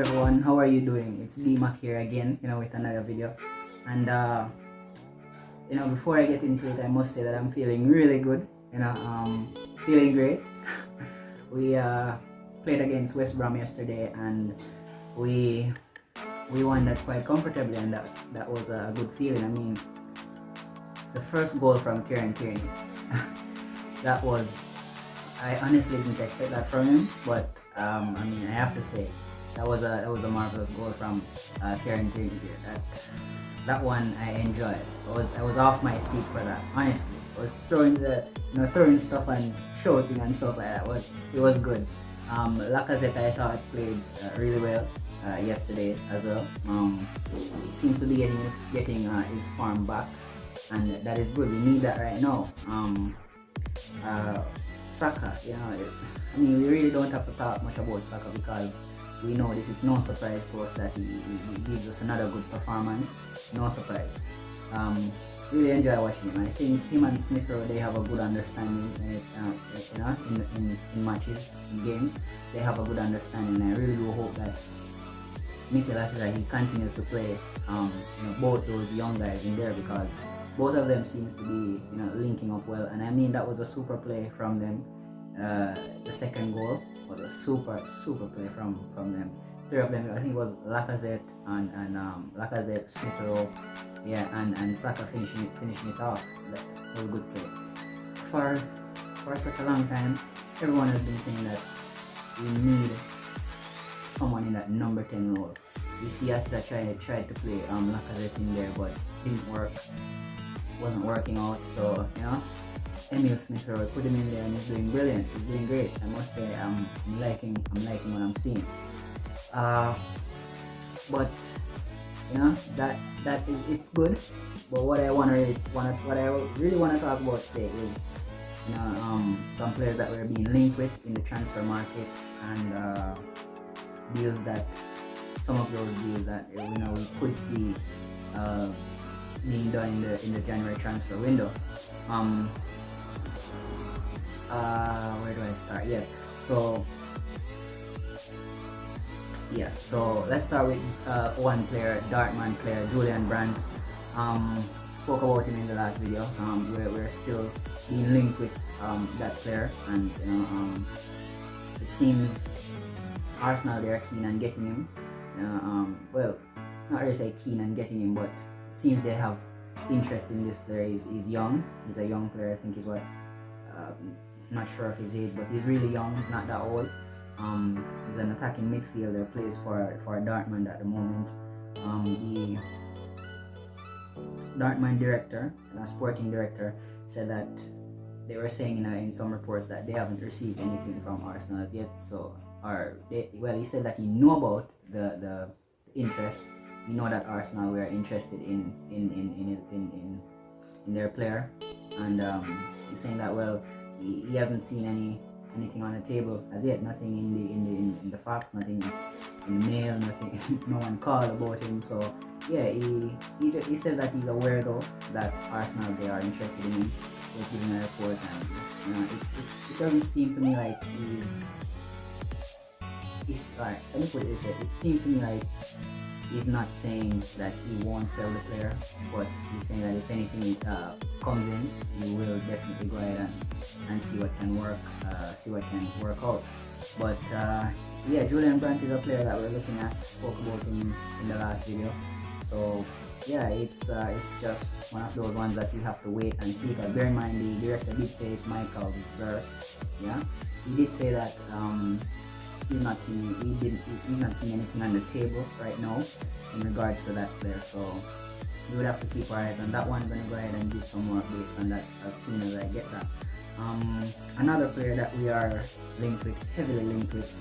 everyone, how are you doing? It's D-Mac here again, with another video. And before I get into it, I must say that I'm feeling really good, feeling great. We played against West Brom yesterday and we won that quite comfortably, and that was a good feeling. I mean, the first goal from Kieran Tierney, that was, I honestly didn't expect that from him, but I have to say that was a marvelous goal from Kieran Tierney here. That one I enjoyed. I was off my seat for that. Honestly, I was throwing stuff and shouting and stuff like that. It was good. Lacazette, I thought, played really well yesterday as well. Seems to be getting his form back, and that is good. We need that right now. Saka, we really don't have to talk much about Saka because we know this. It's no surprise to us that he gives us another good performance. No surprise. Really enjoy watching him. I think him and Smith Rowe, they have a good understanding. In matches, in games, they have a good understanding. And I really do hope that Mikel Arteta, he continues to play both those young guys in there, because both of them seem to be linking up well. And I mean, that was a super play from them. The second goal was a super play from them. Three of them, I think it was Lacazette and Lacazette, Smith Rowe, and Saka finishing it off. That was a good play. For such a long time, everyone has been saying that we need someone in that number 10 role. We see Arteta tried to play Lacazette in there, but didn't work. Wasn't working out. So Emile Smith Rowe, put him in there and he's doing brilliant. He's doing great. I must say I'm liking what I'm seeing. But it's good. But what I really want to talk about today is some players that we're being linked with in the transfer market, and some of those deals that we could see being done in the January transfer window. Where do I start? So let's start with one player, Dortmund player, Julian Brandt. Spoke about him in the last video. We're still being linked with that player, and it seems Arsenal, they are keen on getting him. Well, not really say keen on getting him, but it seems they have interest in this player. He's young. He's a young player. I think he's not sure of his age, but he's really young. He's not that old. He's an attacking midfielder, plays for Dortmund at the moment. The Dortmund director, sporting director, said that they were saying in some reports that they haven't received anything from Arsenal yet. He said that he knew about the interest. He know that Arsenal were interested in their player, and he's saying that he hasn't seen anything on the table as yet. Nothing in the fax, nothing in the mail, nothing. No one called about him. So he says that he's aware though that Arsenal, they are interested in him. He's giving a report, and it doesn't seem to me like let me put it this way. It seems to me like he's not saying that he won't sell the player, but he's saying that if anything comes in, he will definitely go ahead and see what can work out. But Julian Brandt is a player that we're looking at. Spoke about him in the last video. So it's just one of those ones that we have to wait and see. But bear in mind, the director did say it's Michael Zerks. He did say that he's not seeing anything on the table right now in regards to that player. So we would have to keep our eyes on that one. I'm gonna go ahead and give some more updates on that as soon as I get that. Another player that we are heavily linked with,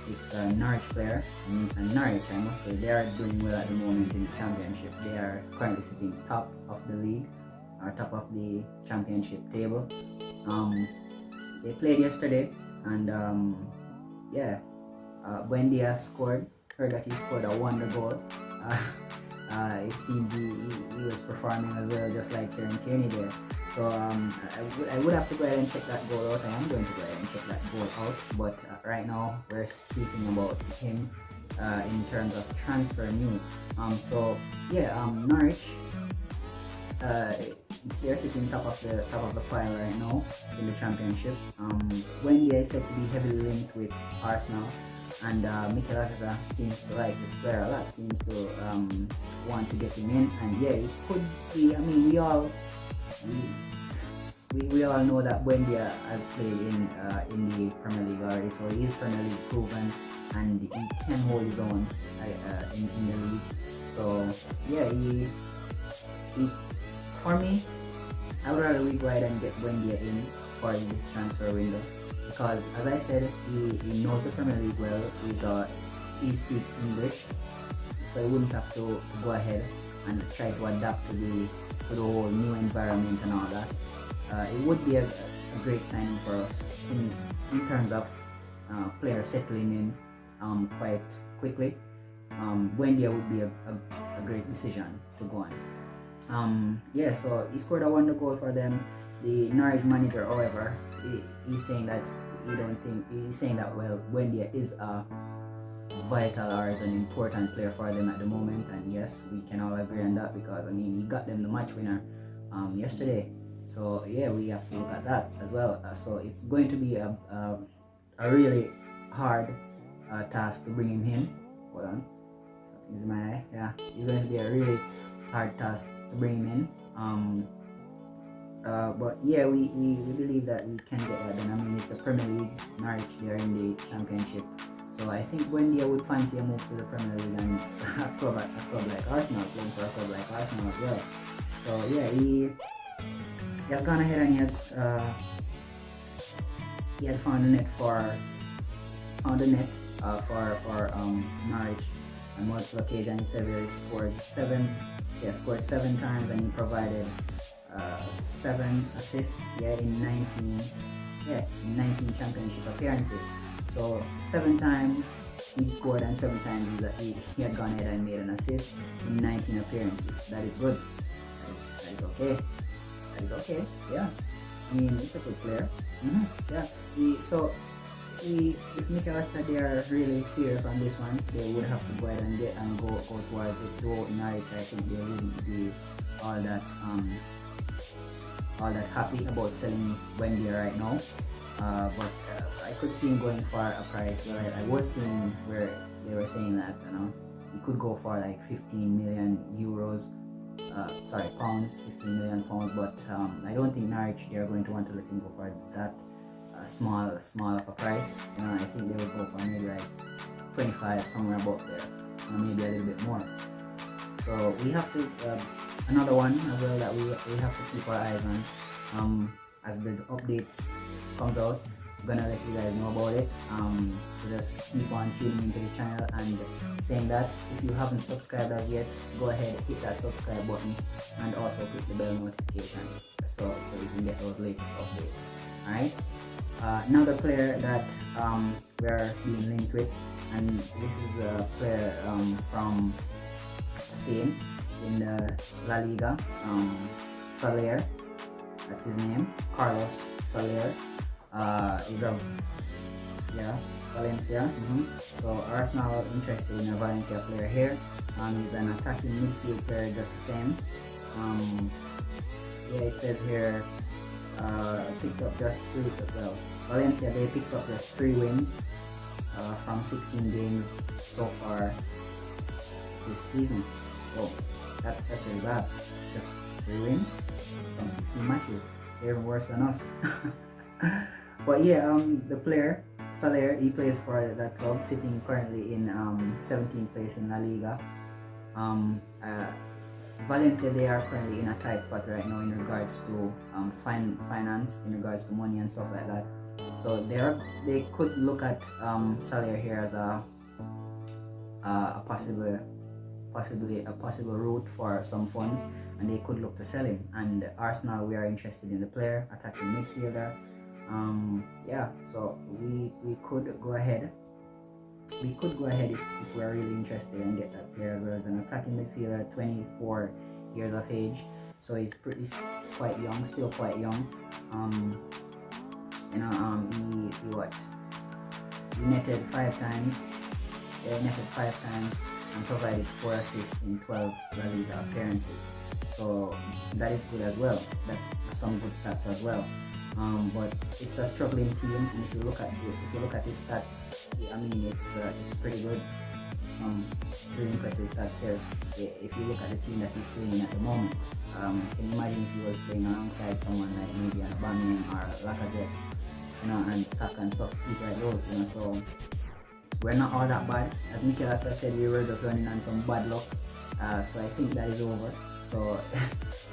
it's a Norwich player, and Norwich, I must say, they are doing well at the moment in the championship. They are currently sitting top of the league, or top of the championship table. They played yesterday, and Buendia scored. Heard that he scored a wonder goal. It seems he was performing as well, just like Kieran Tierney there. So I would have to go ahead and check that goal out. I am going to go ahead and check that goal out. But right now we're speaking about him in terms of transfer news. So yeah, Norwich, they're sitting top of the pile right now in the championship. Wendy is said to be heavily linked with Arsenal, and Mikel Arteta seems to like this player a lot. Seems to want to get him in, and yeah, it could be. I mean, we all know that Buendia has played in the Premier League already, so he is Premier League proven, and he can hold his own in the league. So yeah, he for me, I would rather we go ahead and get Buendia in for this transfer window, because as I said, he knows the Premier League well. He speaks English, so he wouldn't have to go ahead and try to adapt to the whole new environment and all that. It would be a great signing for us in terms of players settling in quite quickly. Buendia would be a great decision to go on. Yeah, so he scored a wonder goal for them. The Norwich manager, however, he's saying that well, Buendia is a vital or is an important player for them at the moment, and yes, we can all agree on that, because I mean, he got them the match winner yesterday. So yeah, we have to look at that as well. So it's going to be a really hard task to bring him in. Hold on, something's in my eye. Yeah, it's going to be a really hard task to bring him in. But yeah, we believe that we can get that done. I mean, it's the Premier League, Norwich, they're in the Championship. So I think Buendia would fancy a move to the Premier League, and a club like Arsenal, playing for a club like Arsenal as well. So yeah, he has gone ahead and he had found the net for Norwich on multiple occasions. He scored seven times, and he provided 7 assists in 19 championship appearances. So 7 times he scored, and 7 times he had gone ahead and made an assist in 19 appearances. That is good. That is okay. That is okay. Yeah. I mean, it's a good player. Yeah. If Mikel Arteta, they are really serious on this one, they would have to go ahead and go towards it. Though in Norwich, I think they wouldn't be all that happy about selling Buendia right now. But I could see him going for a price. Well, I was seeing where they were saying that he could go for like 15 million euros. Pounds, 15 million pounds. But I don't think Norwich, they are going to want to let him go for that small of a price. I think they would go for maybe like 25, somewhere about there, maybe a little bit more. So we have to another one as well that we have to keep our eyes on. As the updates comes out, I'm gonna let you guys know about it. So just keep on tuning into the channel, and saying that if you haven't subscribed as yet, go ahead, hit that subscribe button, and also click the bell notification so you can get those latest updates. Alright. Another player that we're being linked with, and this is a player from Spain in the La Liga, Soler. That's his name, Carlos Soler. He's of Valencia. So Arsenal interested in a Valencia player here. He's an attacking midfield player just the same. It says here picked up just Valencia, they picked up just 3 wins from 16 games so far this season. Oh, that's really bad. Just 3 wins from 16 matches. They're even worse than us. But yeah, the player Soler, he plays for that club, sitting currently in 17th place in La Liga. Valencia, they are currently in a tight spot right now in regards to finance, in regards to money and stuff like that. So they could look at Soler here as a possible route for some funds, and they could look to sell him. And Arsenal, we are interested in the player, attacking midfielder. So we could go ahead. We could go ahead if we are really interested and get that player as well. As an attacking midfielder, 24 years of age, so he's quite young, still quite young. He netted 5 times He netted 5 times and provided 4 assists in 12 La Liga appearances. So that is good as well. That's some good stats as well. But it's a struggling team, and if you look at his stats, I mean it's pretty good. It's some really impressive stats here. If you look at the team that he's playing at the moment, can you imagine if he was playing alongside someone like maybe an Aubameyang or Lacazette, and Saka and stuff, people like those, so we're not all that bad. As Mikel Arteta said, we were just running on some bad luck. So I think that is over. So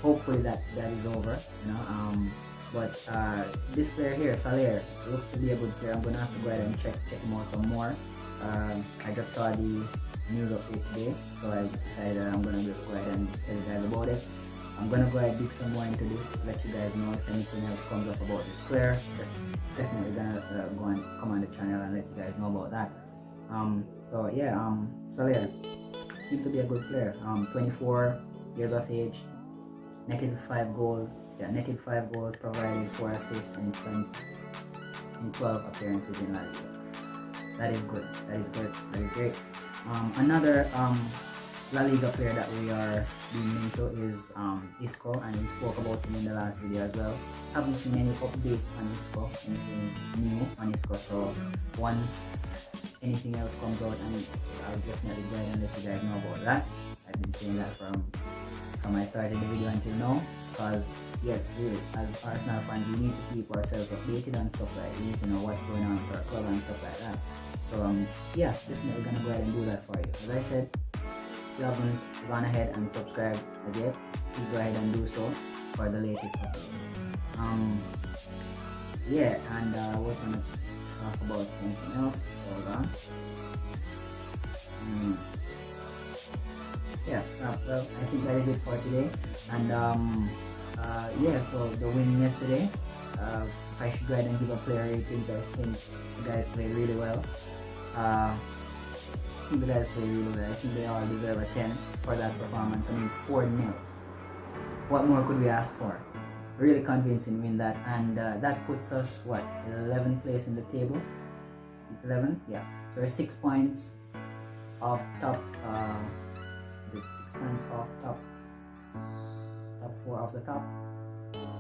hopefully that is over, But this player here, Soler, looks to be a good player. I'm gonna have to go ahead and check him out some more. I just saw the news update today, so I decided that I'm gonna just go ahead and tell you guys about it. I'm gonna go ahead and dig some more into this, let you guys know if anything else comes up about this player. Just definitely gonna go and come on the channel and let you guys know about that. So yeah, Soler seems to be a good player. 24 years of age, netted 5 goals. Yeah, netted 5 goals, provided 4 assists in 12 appearances in La Liga. That is good. That is good. That is great. Another La Liga player that we are being into is Isco, and we spoke about him in the last video as well. Haven't seen any updates on Isco, anything new on Isco. So once anything else comes out, I'll definitely go ahead and let you guys know about that. I've been saying that from I started the video until now, because yes, really, as Arsenal fans, we need to keep ourselves updated and stuff like this, what's going on with our club and stuff like that. So yeah, definitely gonna go ahead and do that for you. As I said, if you haven't gone ahead and subscribed as yet, please go ahead and do so for the latest updates. Yeah, and I was gonna talk about something else. Hold on. Yeah, well, I think that is it for today. And yeah, so the win yesterday, if I should go ahead and give a player rating, I think the guys played really well. I think the guys played really well. I think they all deserve a 10 for that performance. I mean, 4-0. What more could we ask for? Really convincing win that, and that puts us, what, 11th place in the table? 11? Yeah. So we're 6 points off top. Is it 6 points off top 4 off the top?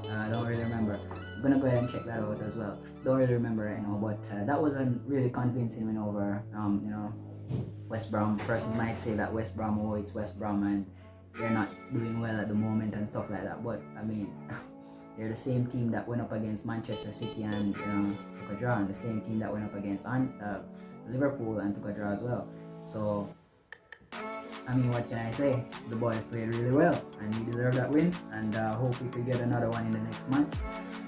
I don't really remember. I'm gonna go ahead and check that out as well. Don't really remember right now, but that was a really convincing win over West Brom. Persons might say that West Brom, it's West Brom and they're not doing well at the moment and stuff like that, but I mean they're the same team that went up against Manchester City and took a draw, and the same team that went up against Liverpool and took a draw as well. So I mean, what can I say? The boys played really well and we deserve that win, and hope we could get another one in the next match.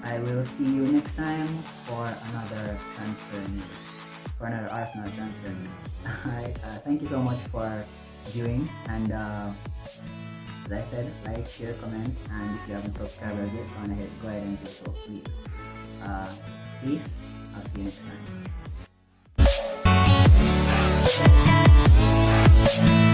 I will see you next time for another transfer news, for another Arsenal transfer news. Alright, thank you so much for viewing, and as I said, like, share, comment, and if you haven't subscribed as yet, go ahead and do so, please. Peace. I'll see you next time.